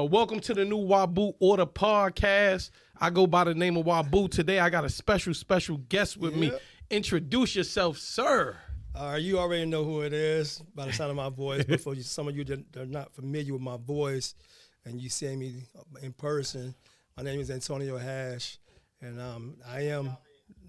Welcome to the new Wabu Order Podcast. I go by the name of Wabu. Today I got a special guest with me. Introduce yourself, sir. You already know who it is by the sound of my voice. But for some of you that are not familiar with my voice and you see me in person, my name is Antonio Hash, and I am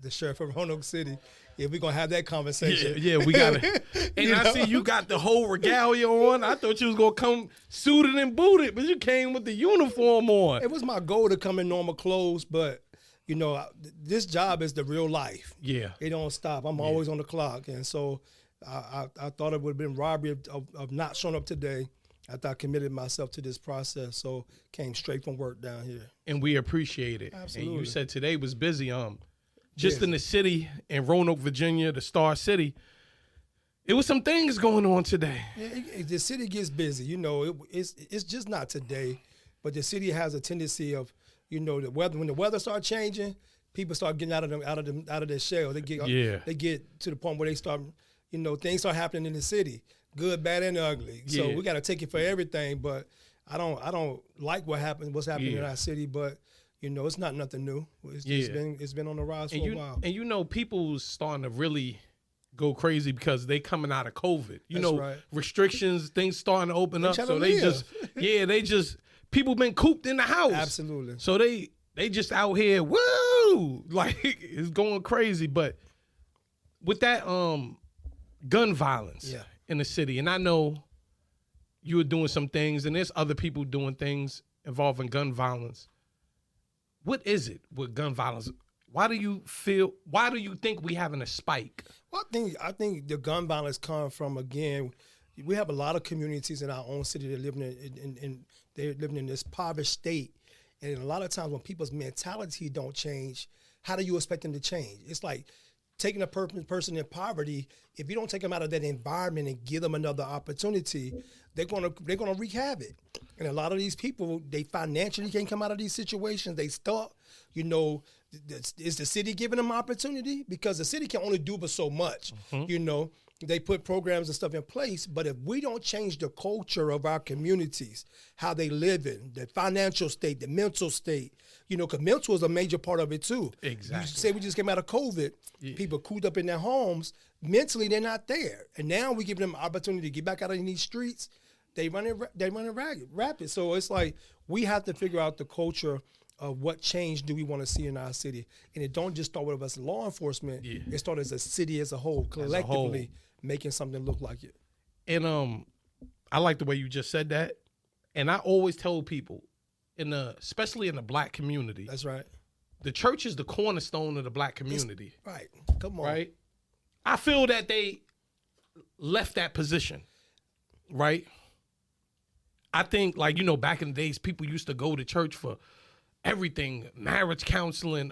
the sheriff of Roanoke City. Yeah, we're going to have that conversation. Yeah, we got it. And I see you got the whole regalia on. I thought you was going to come suited and booted, but you came with the uniform on. It was my goal to come in normal clothes, but, you know, this job is the real life. Yeah. It don't stop. I'm always on the clock. And so I thought it would have been robbery of not showing up today after I committed myself to this process. So came straight from work down here. And we appreciate it. Absolutely. And you said today was busy. Just in the city in Roanoke, Virginia, the Star City, it was some things going on today. Yeah, the city gets busy. You know, it's just not today, but the city has a tendency of, you know, the weather. When the weather starts changing, people start getting out of their shell. They get to the point where they start, you know, things start happening in the city, good, bad, and ugly. So we got to take it for everything. But I don't like what's happening in our city, but. You know, it's not nothing new. It's been on the rise for a while. And you know, people's starting to really go crazy because they coming out of COVID. You know, restrictions, things starting to open up. So they just people been cooped in the house. Absolutely. So they just out here, woo, like it's going crazy. But with that gun violence in the city, and I know you were doing some things, and there's other people doing things involving gun violence. What is it with gun violence? Why do you think we having a spike? Well, I think the gun violence comes from, again, we have a lot of communities in our own city that they're living in this impoverished state. And a lot of times when people's mentality don't change, how do you expect them to change? It's like taking a person in poverty. If you don't take them out of that environment and give them another opportunity, they're gonna wreak havoc. And a lot of these people, they financially can't come out of these situations. They stuck. You know, is the city giving them opportunity? Because the city can only do but so much. You know, they put programs and stuff in place, but if we don't change the culture of our communities, how they live in, the financial state, the mental state, you know, because mental is a major part of it too. Exactly. You say we just came out of COVID, people cooped up in their homes, mentally they're not there. And now we give them an opportunity to get back out in these streets. They running rapid. So it's like we have to figure out the culture of what change do we want to see in our city. And it don't just start with us law enforcement. It starts as a city as a whole, collectively making something look like it. And I like the way you just said that. And I always tell people, especially in the black community. That's right. The church is the cornerstone of the black community. Right. Come on. Right? I feel that they left that position. Right? I think, like, you know, back in the days, people used to go to church for everything, marriage counseling.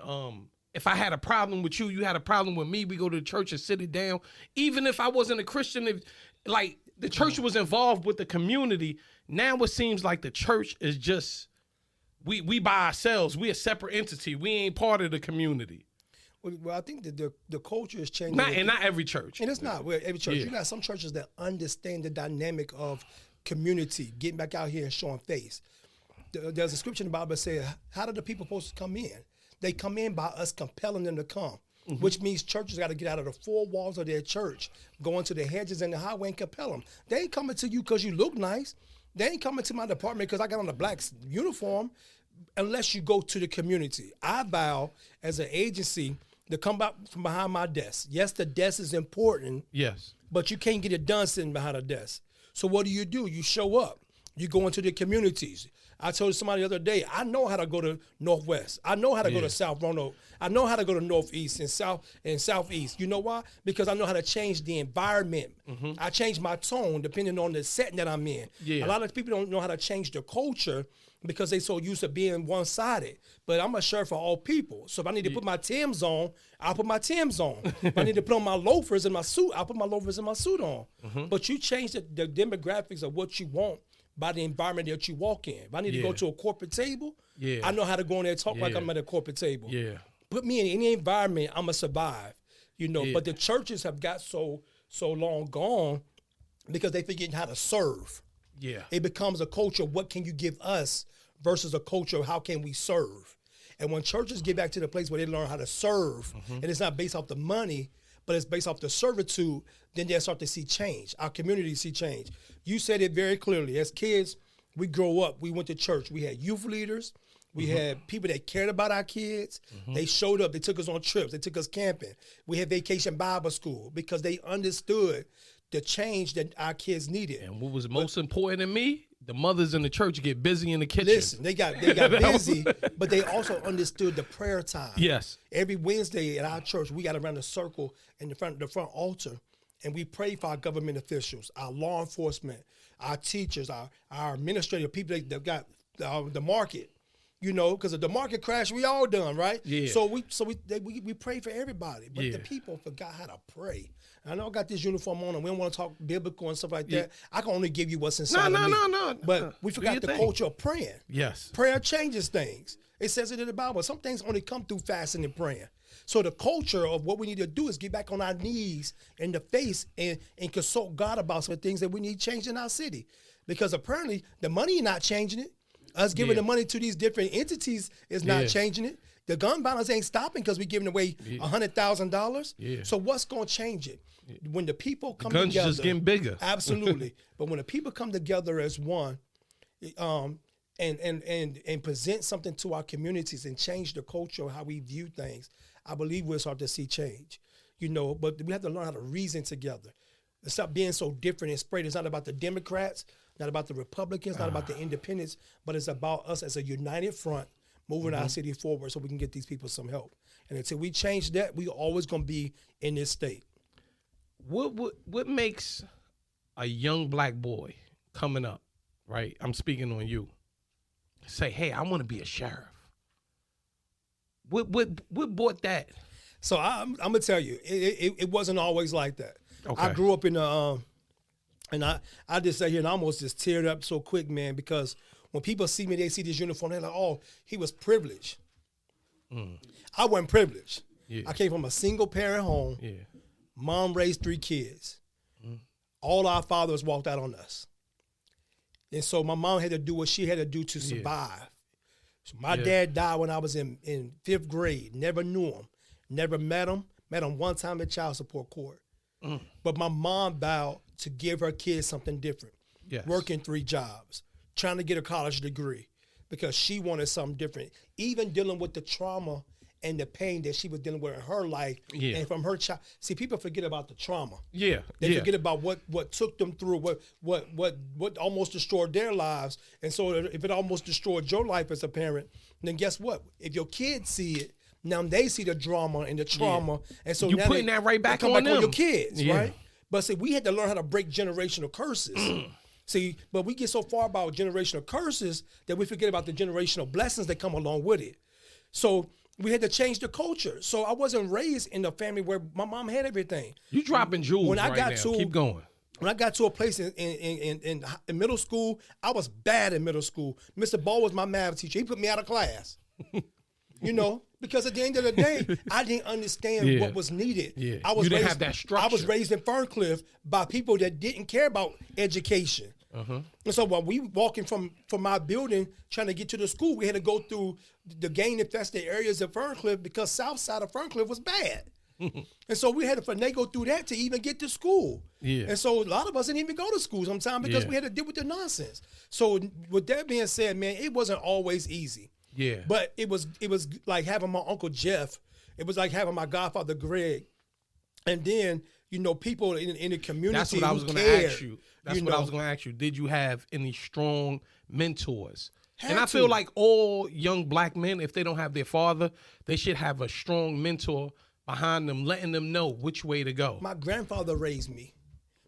If I had a problem with you, you had a problem with me, we go to the church and sit it down. Even if I wasn't a Christian, if like the church was involved with the community, now it seems like the church is just, we by ourselves. We a separate entity. We ain't part of the community. Well, I think that the culture is changing. Not every church. And it's not every church. You got some churches that understand the dynamic of community, getting back out here and showing face. There's a scripture in the Bible that says, how do the people supposed to come in? They come in by us compelling them to come, which means churches got to get out of the four walls of their church, go into the hedges and the highway and compel them. They ain't coming to you because you look nice. They ain't coming to my department because I got on a black uniform unless you go to the community. I vow as an agency to come back from behind my desk. Yes, the desk is important. Yes. But you can't get it done sitting behind a desk. So what do? You show up. You go into the communities. I told somebody the other day, I know how to go to Northwest. I know how to go to South Roanoke. I know how to go to Northeast and Southeast. You know why? Because I know how to change the environment. I change my tone depending on the setting that I'm in. A lot of people don't know how to change the culture because they so used to being one-sided. But I'm a sheriff for all people. So if I need to put my Timbs on, I'll put my Timbs on. If I need to put on my loafers and my suit, I'll put my loafers and my suit on. But you change the demographics of what you want by the environment that you walk in. If I need to go to a corporate table, I know how to go in there and talk like I'm at a corporate table. Put me in any environment, I'm going to survive. You know, but the churches have got so long gone because they forgetting how to serve. Yeah. It becomes a culture of what can you give us versus a culture of how can we serve. And when churches get back to the place where they learn how to serve, and it's not based off the money, but it's based off the servitude, then they'll start to see change. Our community see change. You said it very clearly. As kids, we grow up, we went to church. We had youth leaders. We had people that cared about our kids. They showed up. They took us on trips. They took us camping. We had vacation Bible school because they understood the change that our kids needed. And what was most important to me, the mothers in the church get busy in the kitchen. Listen, they got busy, but they also understood the prayer time. Yes. Every Wednesday at our church, we got around the circle in the front altar, and we pray for our government officials, our law enforcement, our teachers, our administrative people that got the market. You know, because of the market crash, we all done, right? Yeah. So we pray for everybody, but the people forgot how to pray. I know I got this uniform on, and we don't want to talk biblical and stuff like that. I can only give you what's inside of me. No. But we forgot the culture of praying. Yes. Prayer changes things. It says it in the Bible. Some things only come through fasting and praying. So the culture of what we need to do is get back on our knees in the face and consult God about some things that we need changed in our city. Because apparently the money is not changing it. Us giving the money to these different entities is not changing it. The gun violence ain't stopping because we're giving away $100,000. Yeah. So what's going to change it? When the people come together. The guns just getting bigger. Absolutely. But when the people come together as one and present something to our communities and change the culture of how we view things, I believe we'll start to see change. You know, but we have to learn how to reason together. It's stop being so different and spread. It's not about the Democrats, not about the Republicans, not about the independents, but it's about us as a united front moving our city forward so we can get these people some help. And until we change that, we're always going to be in this state. What makes a young black boy coming up, right? I'm speaking on you. Say, hey, I want to be a sheriff. What brought that? So I'm gonna tell you, it wasn't always like that. Okay. I grew up in and I just sat here and I almost just teared up so quick, man, because when people see me, they see this uniform, they're like, oh, he was privileged. I wasn't privileged. Yeah. I came from a single parent home. Yeah. Mom raised 3 kids. All our fathers walked out on us. And so my mom had to do what she had to do to survive. So my dad died when I was in 5th grade. Never knew him. Never met him. Met him one time at child support court. But my mom vowed to give her kids something different. Yes. Working 3 jobs. Trying to get a college degree. Because she wanted something different. Even dealing with the trauma and the pain that she was dealing with in her life and from her child. See, people forget about the trauma. Yeah. They forget about what took them through, what almost destroyed their lives. And so if it almost destroyed your life as a parent, then guess what? If your kids see it, now they see the drama and the trauma. And so you now putting that right back on them. On your kids, right? But see, we had to learn how to break generational curses. See, but we get so far about generational curses that we forget about the generational blessings that come along with it. So we had to change the culture. So I wasn't raised in a family where my mom had everything. You dropping jewels when I got now. Keep going. When I got to a place in middle school, I was bad in middle school. Mr. Ball was my math teacher. He put me out of class. You know, because at the end of the day, I didn't understand what was needed. Yeah. You didn't have that structure. I was raised in Ferncliff by people that didn't care about education. And so while we walking from our building trying to get to the school, we had to go through the gang-infested areas of Ferncliff because south side of Ferncliff was bad. And so we had to finagle through that to even get to school. Yeah. And so a lot of us didn't even go to school sometimes because we had to deal with the nonsense. So with that being said, man, it wasn't always easy. Yeah. But it was like having my Uncle Jeff. It was like having my godfather Greg. And then, you know, people in the community. That's what I was going to ask you. That's what I was going to ask you. Did you have any strong mentors? And I feel like all young black men, if they don't have their father, they should have a strong mentor behind them, letting them know which way to go. My grandfather raised me.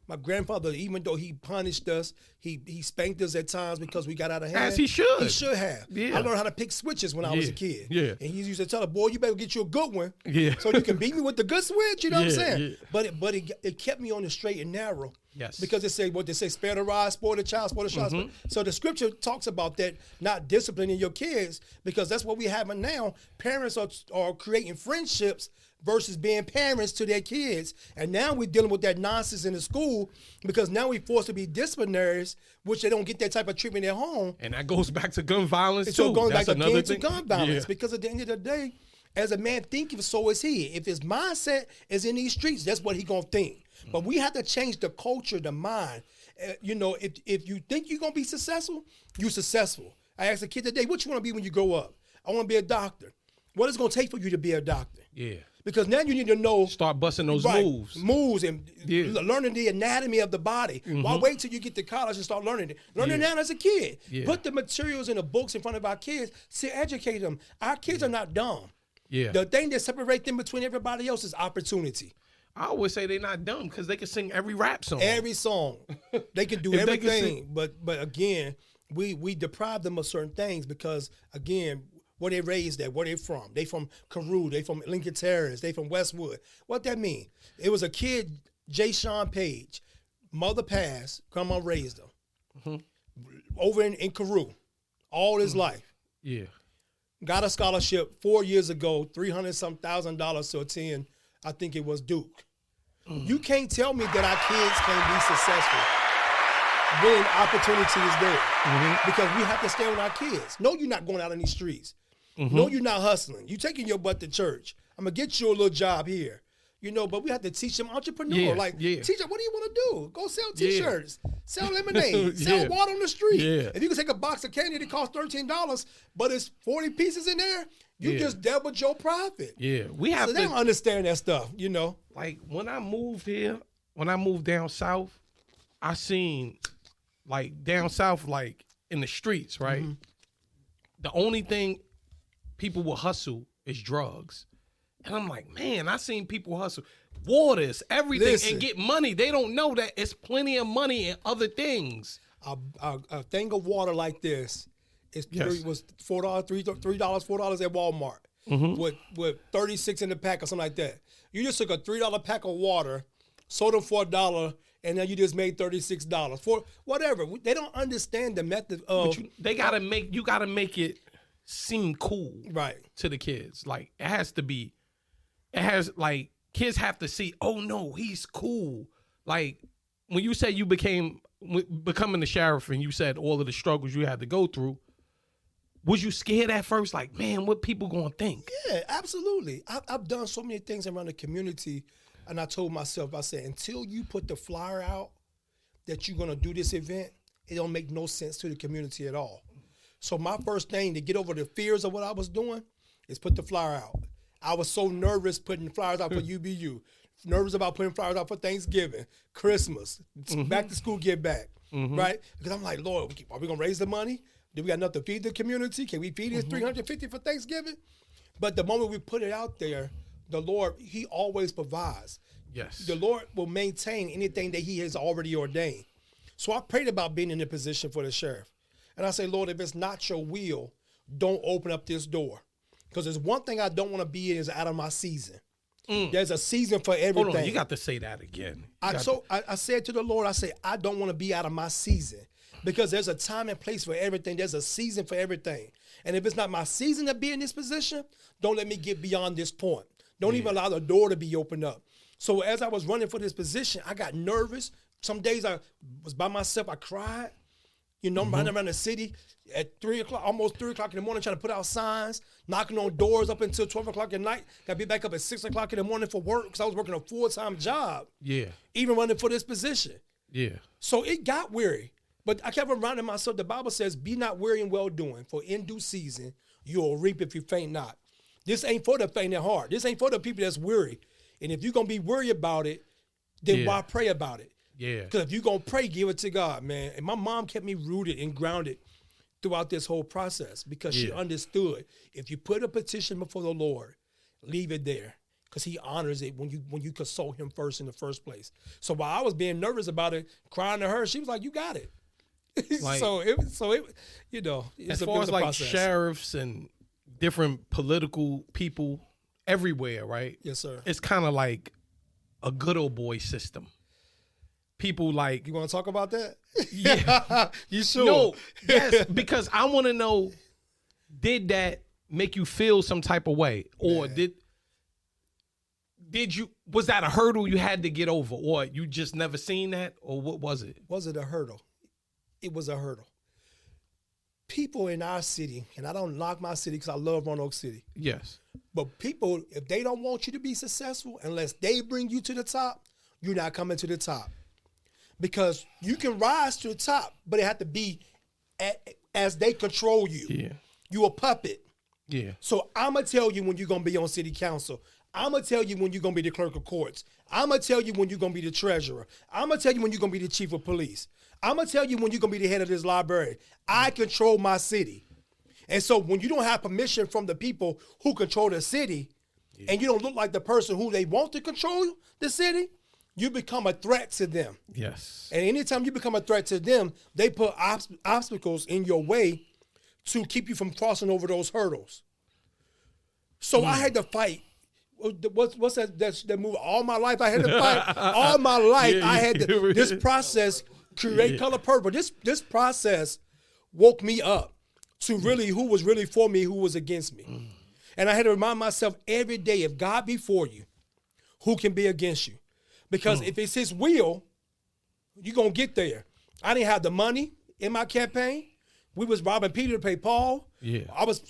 My grandfather, even though he punished us, he spanked us at times because we got out of hand. As he should. He should have. Yeah. I learned how to pick switches when I was a kid. Yeah. And he used to tell us, boy, you better get you a good one. Yeah. So you can beat me with the good switch, you know what I'm saying? Yeah. But it kept me on the straight and narrow. Yes. Because they say, spare the rod, spoil the child, spoil the child. So the scripture talks about that, not disciplining your kids, because that's what we have now. Parents are creating friendships versus being parents to their kids. And now we're dealing with that nonsense in the school, because now we're forced to be disciplinaries, which they don't get that type of treatment at home. And that goes back to gun violence, too. So going back That's again another to thing. gun violence, because at the end of the day, as a man thinketh, so is he. If his mindset is in these streets, that's what he gonna think. But we have to change the culture, the mind. If you think you're gonna be successful, you're successful. I asked a kid today, what you wanna be when you grow up? I wanna be a doctor. What is it gonna take for you to be a doctor? Yeah. Because now you need to know. Start busting those moves and learning the anatomy of the body. Why wait till you get to college and start learning it? Learn it now as a kid. Yeah. Put the materials in the books in front of our kids to educate them. Our kids are not dumb. Yeah. The thing that separates them between everybody else is opportunity. I always say they're not dumb because they can sing every rap song. Every song. They can do If they everything. can But again, we deprive them of certain things because, again, where they raised at, where they from. They from Carew, they from Lincoln Terrace, they from Westwood. What that mean? It was a kid, J. Sean Page. Mother passed, grandma raised him. Over in Carew, all his life. Yeah. Got a scholarship 4 years ago, $300,000 to attend, I think it was Duke. You can't tell me that our kids can't be successful when opportunity is there. Because we have to stay on our kids. No, you're not going out in these streets. No, you're not hustling. You taking your butt to church. I'm going to get you a little job here. But we have to teach them entrepreneur. Teach them, what do you want to do? Go sell T-shirts, sell lemonade, sell water on the street. Yeah. If you can take a box of candy that costs $13, but it's 40 pieces in there, you just doubled your profit. Yeah. We have They don't understand that stuff, Like, when I moved here, when I moved down south, I seen, like, down south, like, in the streets, right? The only thing people will hustle is drugs. And I'm like, man, I seen people hustle waters, everything, and get money. They don't know that it's plenty of money in other things. A thing of water like this was $4, $4 at Walmart with 36 in the pack or something like that. You just took a $3 pack of water, sold them for $1, and now you just made $36 for whatever. They don't understand the method of. But you gotta make it seem cool, right, to the kids. Like, kids have to see, oh no, he's cool. Like, when you say you becoming the sheriff and you said all of the struggles you had to go through, was you scared at first? Like, man, what people gonna think? Yeah, absolutely. I've done so many things around the community, and I told myself, I said, until you put the flyer out that you're gonna do this event, it don't make no sense to the community at all. So my first thing to get over the fears of what I was doing is put the flyer out. I was so nervous putting flyers out for UBU, nervous about putting flyers out for Thanksgiving, Christmas, back to school, get back, right? Because I'm like, Lord, are we going to raise the money? Do we got enough to feed the community? Can we feed this 350 for Thanksgiving? But the moment we put it out there, the Lord, he always provides. Yes. The Lord will maintain anything that he has already ordained. So I prayed about being in a position for the sheriff. And I say, Lord, if it's not your will, don't open up this door. Because there's one thing I don't want to be in is out of my season. There's a season for everything. Hold on, you got to say that again. I said to the Lord, I say, I don't want to be out of my season. Because there's a time and place for everything. There's a season for everything. And if it's not my season to be in this position, don't let me get beyond this point. Don't even allow the door to be opened up. So as I was running for this position, I got nervous. Some days I was by myself. I cried. I'm running around the city at 3 o'clock, almost 3 o'clock in the morning, trying to put out signs, knocking on doors up until 12 o'clock at night. Got to be back up at 6 o'clock in the morning for work because I was working a full-time job. Yeah. Even running for this position. Yeah. So it got weary. But I kept reminding myself, the Bible says, be not weary in well-doing, for in due season you'll reap if you faint not. This ain't for the faint at heart. This ain't for the people that's weary. And if you're going to be worried about it, then why pray about it? Yeah. Because if you're going to pray, give it to God, man. And my mom kept me rooted and grounded throughout this whole process because she understood if you put a petition before the Lord, leave it there because he honors it when you consult him first in the first place. So while I was being nervous about it, crying to her, she was like, you got it. Like, it's as far as like process. Sheriffs and different political people everywhere, right? Yes, sir. It's kind of like a good old boy system. people like, You want to talk about that? yeah, You sure? no, yes, because I want to know, did that make you feel some type of way, or did you, was that a hurdle you had to get over, or you just never seen that, or what was it? Was it a hurdle? It was a hurdle. People in our city, and I don't knock my city because I love Roanoke City, Yes. but people, if they don't want you to be successful, unless they bring you to the top, you're not coming to the top. Because you can rise to the top, but it has to be as they control you. Yeah. You a puppet. Yeah. So I'm going to tell you when you're going to be on city council. I'm going to tell you when you're going to be the clerk of courts. I'm going to tell you when you're going to be the treasurer. I'm going to tell you when you're going to be the chief of police. I'm going to tell you when you're going to be the head of this library. I control my city. And so when you don't have permission from the people who control the city, and you don't look like the person who they want to control the city, you become a threat to them. Yes. And anytime you become a threat to them, they put obstacles in your way to keep you from crossing over those hurdles. So I had to fight. What's that movie? All my life I had to fight. All my life I had to. This process create Color Purple. This process woke me up to really who was really for me, who was against me. And I had to remind myself every day, if God be for you, who can be against you? Because if it's his will, you're going to get there. I didn't have the money in my campaign. We was robbing Peter to pay Paul. Yeah. I was,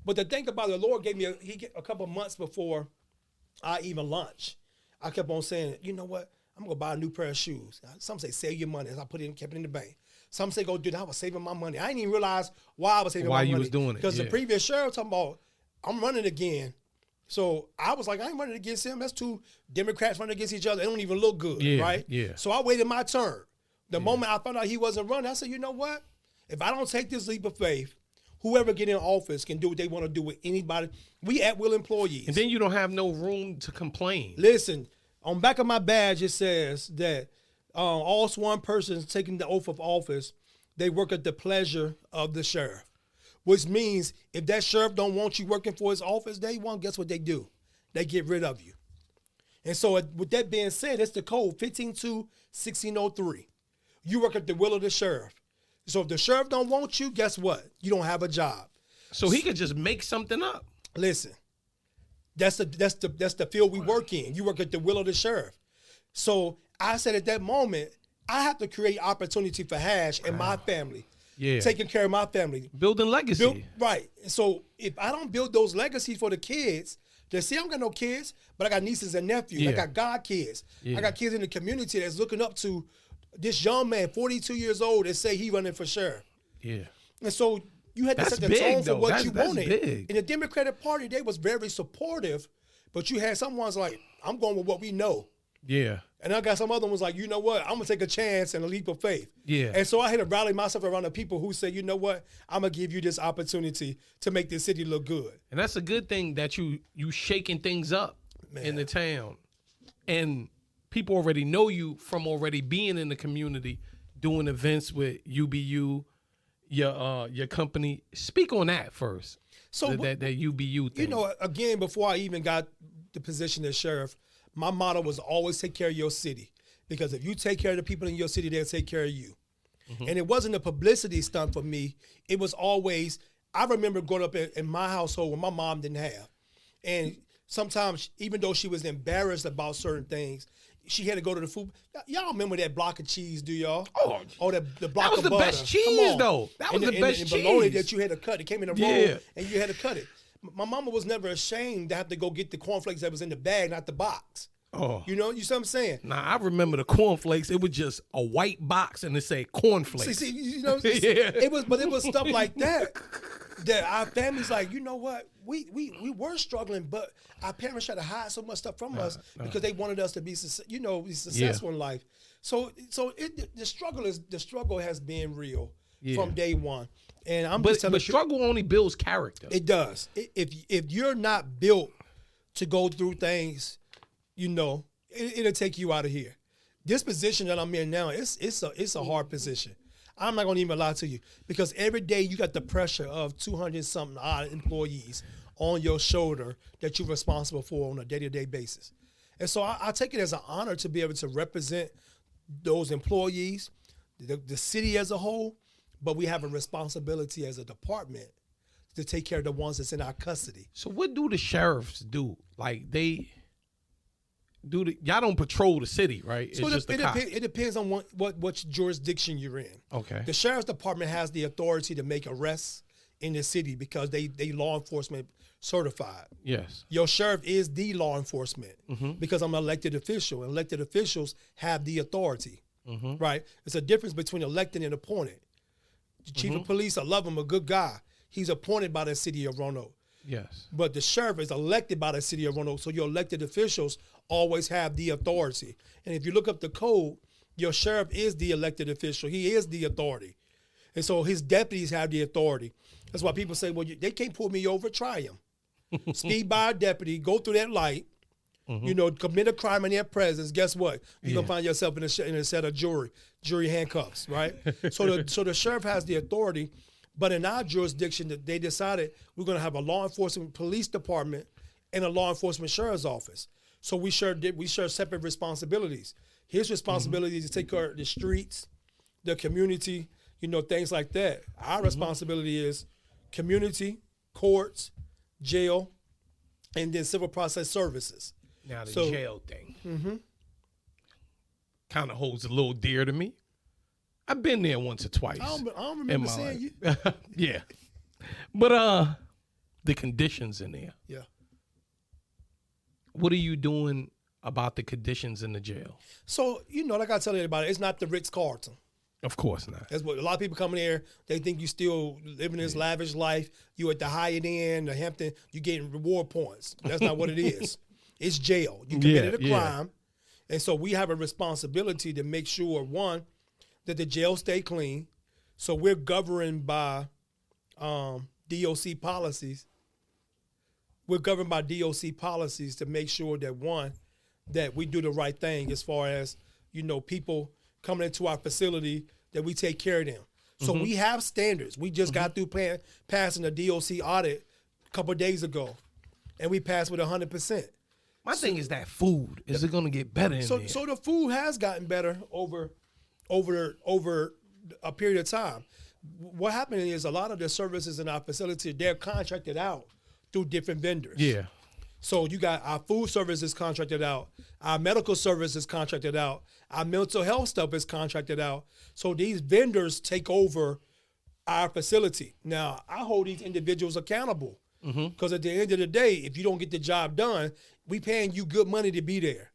but the thing about it, the Lord gave me a couple months before I even launched. I kept on saying, you know what? I'm going to buy a new pair of shoes. Some say save your money. As I kept it in the bank. Some say go do that. I was saving my money. I didn't even realize why I was saving my money. Why you was doing it. Because the previous sheriff talking about, I'm running again. So I was like, I ain't running against him. That's two Democrats running against each other. They don't even look good, right? Yeah. So I waited my turn. The moment I found out he wasn't running, I said, you know what? If I don't take this leap of faith, whoever get in office can do what they want to do with anybody. We at-will employees. And then you don't have no room to complain. Listen, on the back of my badge, it says that all sworn persons taking the oath of office, they work at the pleasure of the sheriff. Which means if that sheriff don't want you working for his office day one, guess what they do? They get rid of you. And so with that being said, that's the code 15-2-1603. You work at the will of the sheriff. So if the sheriff don't want you, guess what? You don't have a job. So he could just make something up. Listen, that's the field we work in. You work at the will of the sheriff. So I said at that moment, I have to create opportunity for Hash and my family. Yeah. Taking care of my family. Building legacy. Right. So if I don't build those legacies for the kids, they see I don't got no kids, but I got nieces and nephews. I got godkids. I got kids in the community that's looking up to this young man, 42 years old, that say he running for sheriff. Yeah. And so you had to set the tone for what you wanted. In the Democratic Party, they was very supportive, but you had some ones like, I'm going with what we know. Yeah. And I got some other ones like, you know what? I'm going to take a chance and a leap of faith. Yeah. And so I had to rally myself around the people who say, you know what? I'm going to give you this opportunity to make this city look good. And that's a good thing that you shaking things up in the town. And people already know you from already being in the community, doing events with UBU, your company. Speak on that first. So that UBU thing. You know, again, before I even got the position as sheriff, my motto was always take care of your city. Because if you take care of the people in your city, they'll take care of you. Mm-hmm. And it wasn't a publicity stunt for me. It was always, I remember growing up in my household when my mom didn't have. And sometimes, even though she was embarrassed about certain things, she had to go to the food. Y'all remember that block of cheese, do y'all? Oh, the block of butter. That was the best cheese, though. That was the best cheese. And bologna that you had to cut. It came in a roll, and you had to cut it. My mama was never ashamed to have to go get the cornflakes that was in the bag, not the box. Oh. You know what I'm saying? Nah, I remember the cornflakes. It was just a white box and it said cornflakes. See, you know, it was stuff like that our family's like, you know what? We were struggling, but our parents tried to hide so much stuff from us because they wanted us to be successful in life. So the struggle has been real from day one. And I'm just telling you, but struggle only builds character. It does. If you're not built to go through things, it'll take you out of here. This position that I'm in now, it's a hard position. I'm not gonna even lie to you, because every day you got the pressure of 200-something odd employees on your shoulder that you're responsible for on a day-to-day basis. And so I take it as an honor to be able to represent those employees, the city as a whole, but we have a responsibility as a department to take care of the ones that's in our custody. So what do the sheriffs do? Like y'all don't patrol the city, right? It's So just the cops. it depends on what jurisdiction you're in. Okay. The sheriff's department has the authority to make arrests in the city because they law enforcement certified. Yes. Your sheriff is the law enforcement because I'm an elected official. And elected officials have the authority, right? It's a difference between elected and appointed. The chief of police, I love him, a good guy. He's appointed by the city of Roanoke. Yes. But the sheriff is elected by the city of Roanoke, so your elected officials always have the authority. And if you look up the code, your sheriff is the elected official. He is the authority. And so his deputies have the authority. That's why people say, well, they can't pull me over, try him. Speed by a deputy, go through that light, commit a crime in their presence. Guess what? You're going to find yourself in a set of jury handcuffs, right? So the sheriff has the authority. But in our jurisdiction, they decided we're going to have a law enforcement police department and a law enforcement sheriff's office. So we share separate responsibilities. His responsibility is to take care of the streets, the community, things like that. Our responsibility is community, courts, jail, and then civil process services. Now the jail thing kind of holds a little dear to me. I've been there once or twice. I don't remember seeing you. Yeah. But the conditions in there. Yeah. What are you doing about the conditions in the jail? So, like I tell everybody, it's not the Ritz-Carlton. Of course not. That's what a lot of people come in here, they think you still living this lavish life. You at the Hyatt Inn, the Hampton, you getting reward points. That's not what it is. It's jail. You committed a crime. And so we have a responsibility to make sure, one, that the jail stay clean. So we're governed by DOC policies. We're governed by DOC policies to make sure that, one, that we do the right thing as far as, people coming into our facility, that we take care of them. So we have standards. We just got through passing a DOC audit a couple of days ago, and we passed with 100%. My thing is that food. Is it going to get better in there? So the food has gotten better over a period of time. What happened is a lot of the services in our facility, they're contracted out through different vendors. Yeah. So you got our food service is contracted out, our medical service is contracted out, our mental health stuff is contracted out. So these vendors take over our facility. Now, I hold these individuals accountable because at the end of the day, if you don't get the job done, we paying you good money to be there.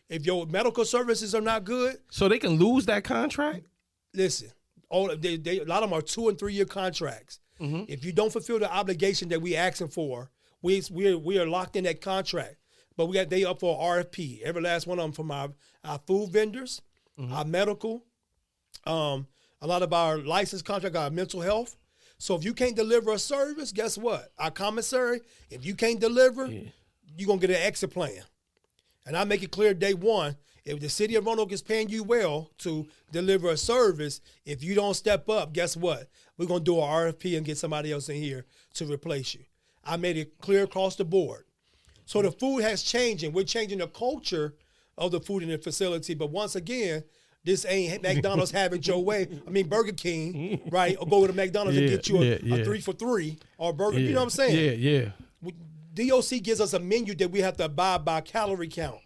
If your medical services are not good, so they can lose that contract? Listen, a lot of them are 2 and 3 year contracts. If you don't fulfill the obligation that we asking for, we are locked in that contract. But they up for RFP. Every last one of them, from our food vendors, our medical, a lot of our licensed contract, our mental health. So if you can't deliver a service, guess what? Our commissary, if you can't deliver, you're going to get an exit plan. And I make it clear day one, if the city of Roanoke is paying you well to deliver a service, if you don't step up, guess what? We're going to do an RFP and get somebody else in here to replace you. I made it clear across the board. So the food has changed, and we're changing the culture of the food in the facility. But once again, this ain't McDonald's have it your way. I mean, Burger King, right? Or go to McDonald's and get you a 3 for $3 or burger. You know what I'm saying? Yeah. DOC gives us a menu that we have to abide by calorie count.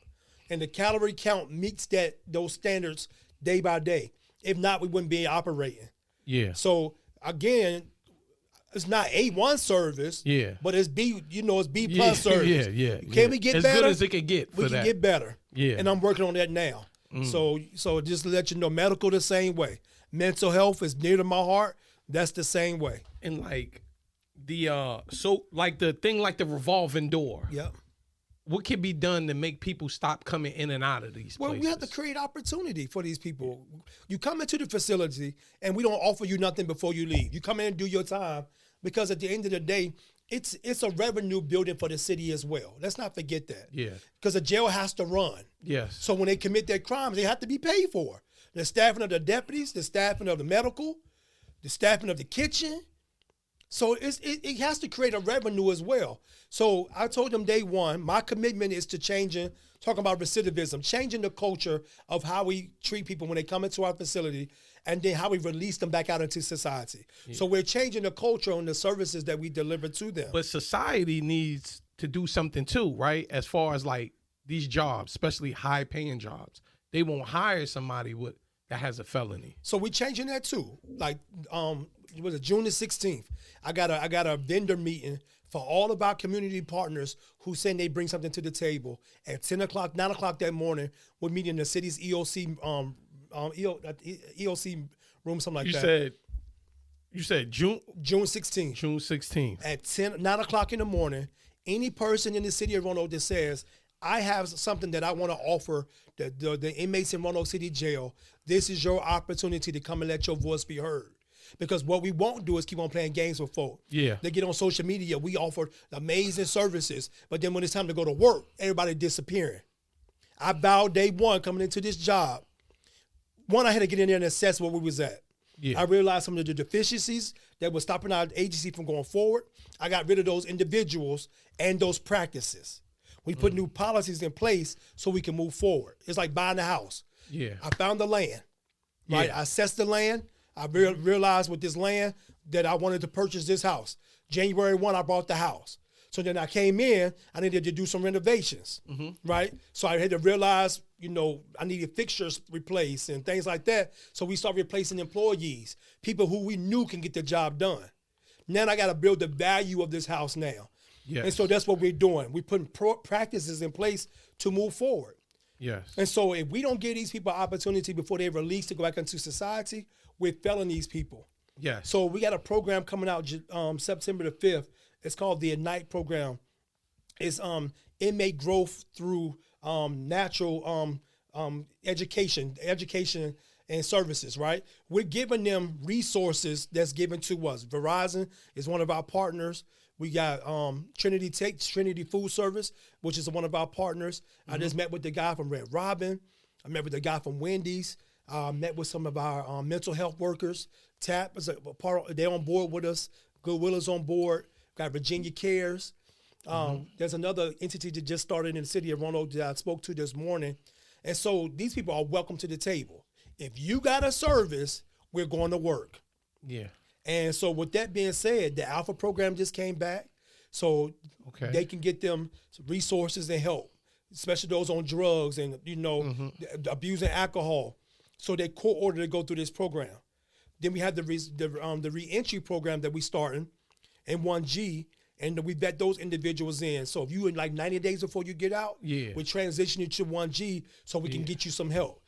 And the calorie count meets those standards day by day. If not, we wouldn't be operating. Yeah. So again, it's not A1 service. Yeah. But it's B. It's B plus service. Yeah. Can we get better? As good as it can get. We can get better. Yeah. And I'm working on that now. So just to let you know, medical the same way. Mental health is near to my heart. That's the same way. And like the the revolving door. Yep. What can be done to make people stop coming in and out of these places? Well, we have to create opportunity for these people. You come into the facility, and we don't offer you nothing before you leave. You come in and do your time, because at the end of the day, it's a revenue building for the city as well. Let's not forget that. Yeah. Because the jail has to run. Yes. So when they commit their crimes, they have to be paid for. The staffing of the deputies, the staffing of the medical, the staffing of the kitchen, So it has to create a revenue as well. So I told them day one, my commitment is to talking about recidivism, changing the culture of how we treat people when they come into our facility, and then how we release them back out into society. Yeah. So we're changing the culture on the services that we deliver to them. But society needs to do something too, right? As far as like these jobs, especially high paying jobs, they won't hire somebody that has a felony. So we're changing that too. Like, was it June the 16th? I got a vendor meeting for all of our community partners who saying they bring something to the table. At 10 o'clock, 9 o'clock that morning, we're meeting in the city's EOC EOC room, something like that. You said June 16th. June 16th. At 9 o'clock in the morning, any person in the city of Roanoke that says, I have something that I want to offer the inmates in Roanoke City Jail, this is your opportunity to come and let your voice be heard. Because what we won't do is keep on playing games with folk. Yeah. They get on social media. We offer amazing services, but then when it's time to go to work, everybody disappearing. I vowed day one coming into this job. One, I had to get in there and assess where we was at. Yeah. I realized some of the deficiencies that were stopping our agency from going forward. I got rid of those individuals and those practices. We put new policies in place so we can move forward. It's like buying a house. Yeah. I found the land, right? Yeah. I assessed the land. I realized with this land that I wanted to purchase this house. January 1, I bought the house. So then I came in, I needed to do some renovations, right? So I had to realize, I needed fixtures replaced and things like that. So we started replacing employees, people who we knew can get the job done. Now I got to build the value of this house now. Yes. And so that's what we're doing. We're putting practices in place to move forward. Yes. And so if we don't give these people opportunity before they're released to go back into society, we're failing these people. Yes. So we got a program coming out September the 5th. It's called the Ignite program. It's inmate growth through natural education and services, right? We're giving them resources that's given to us. Verizon is one of our partners. We got Trinity Food Service, which is one of our partners. I just met with the guy from Red Robin. I met with the guy from Wendy's. Met with some of our mental health workers. TAP is a part. They're on board with us. Goodwill is on board. Got Virginia Cares. There's another entity that just started in the city of Roanoke that I spoke to this morning. And so these people are welcome to the table. If you got a service, we're going to work. Yeah. And so with that being said, the Alpha program just came back. So they can get them resources and help, especially those on drugs and, abusing alcohol. So they're court-ordered to go through this program. Then we have the reentry program that we starting in 1G, and we vet those individuals in. So if you in like 90 days before you get out, we transition you to 1G so we can get you some help.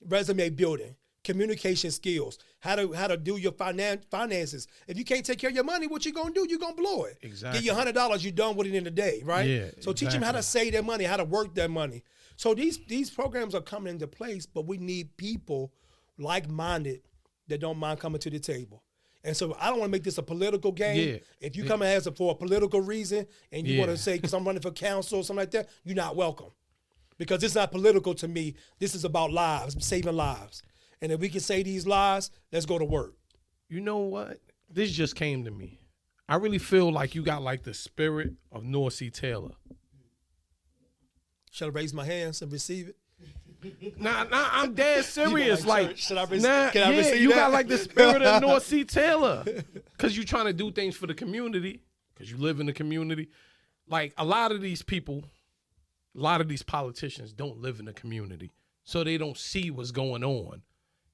Resume building, communication skills, how to do your finances. If you can't take care of your money, what you gonna do? You gonna blow it. Exactly. Get you $100, you done with it in a day, right? Yeah. So teach them how to save their money, how to work their money. So these programs are coming into place, but we need people like-minded that don't mind coming to the table. And so I don't want to make this a political game. Yeah. If you come in for a political reason and you want to say, because I'm running for council or something like that, you're not welcome. Because it's not political to me. This is about lives, saving lives. And if we can save these lives, let's go to work. You know what? This just came to me. I really feel like you got like the spirit of North C. Taylor. Should I raise my hands and receive it? Nah, I'm dead serious. Like, should I receive that? You got like the spirit of North C. Taylor. Because you're trying to do things for the community, because you live in the community. Like, a lot of these people, a lot of these politicians don't live in the community. So they don't see what's going on.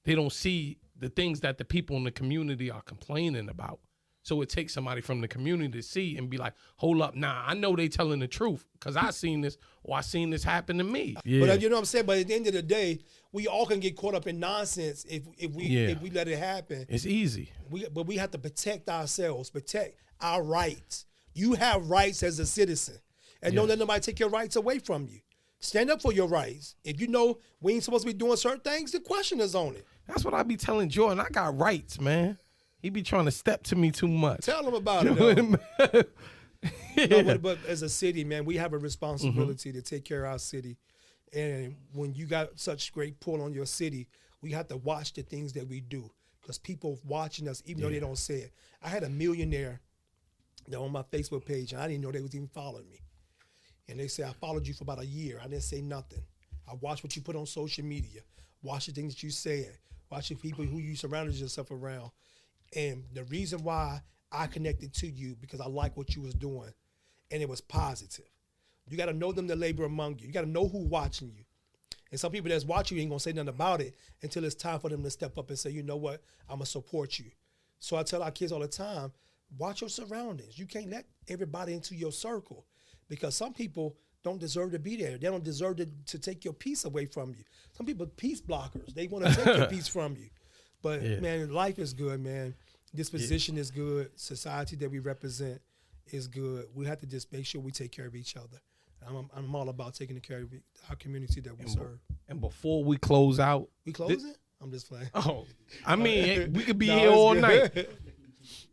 They don't see the things that the people in the community are complaining about. So it takes somebody from the community to see and be like, hold up, nah, I know they telling the truth because I seen this or I seen this happen to me. Yeah. But you know what I'm saying? But at the end of the day, we all can get caught up in nonsense if we let it happen. It's easy. But we have to protect ourselves, protect our rights. You have rights as a citizen. And don't let nobody take your rights away from you. Stand up for your rights. If you know we ain't supposed to be doing certain things, the question is on it. That's what I be telling Jordan. I got rights, man. He be trying to step to me too much. Tell him about it, No, but as a city, man, we have a responsibility to take care of our city. And when you got such great pull on your city, we have to watch the things that we do. There's people watching us, even though they don't say it. I had a millionaire that on my Facebook page, and I didn't know they was even following me. And they say, I followed you for about a year. I didn't say nothing. I watched what you put on social media, watch the things that you said, watch the people who you surrounded yourself around. And the reason why I connected to you, because I like what you was doing, and it was positive. You got to know them that labor among you. You got to know who watching you. And some people that's watching you ain't going to say nothing about it until it's time for them to step up and say, you know what, I'm going to support you. So I tell our kids all the time, watch your surroundings. You can't let everybody into your circle because some people don't deserve to be there. They don't deserve to take your peace away from you. Some people are peace blockers. They want to take your peace from you. But, man, life is good, man. This position is good. Society that we represent is good. We have to just make sure we take care of each other. I'm all about taking care of our community that we serve. And before we close out. We closing? I'm just playing. Oh, I mean, we could be here all night.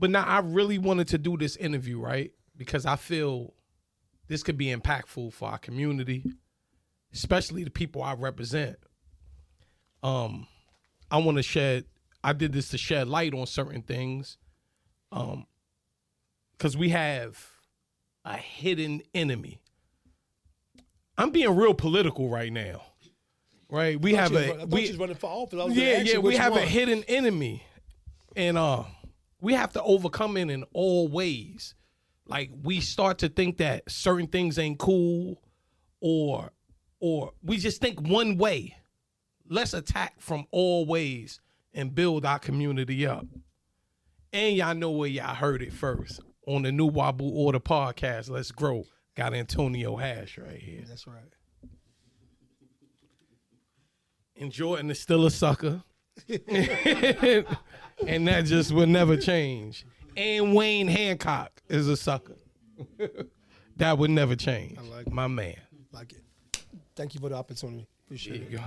But now I really wanted to do this interview, right? Because I feel this could be impactful for our community, especially the people I represent. I want to I did this to shed light on certain things. Because we have a hidden enemy. I'm being real political right now, right? We have running for office. We have a hidden enemy, and we have to overcome it in all ways. Like we start to think that certain things ain't cool, or we just think one way. Let's attack from all ways and build our community up. And y'all know where y'all heard it first on the new Wabu Order Podcast. Let's grow. Got Antonio Hash right here. That's right. And Jordan is still a sucker. And that just will never change. And Wayne Hancock is a sucker. That would never change. I like it. My man. Like it. Thank you for the opportunity. Appreciate it. There you go.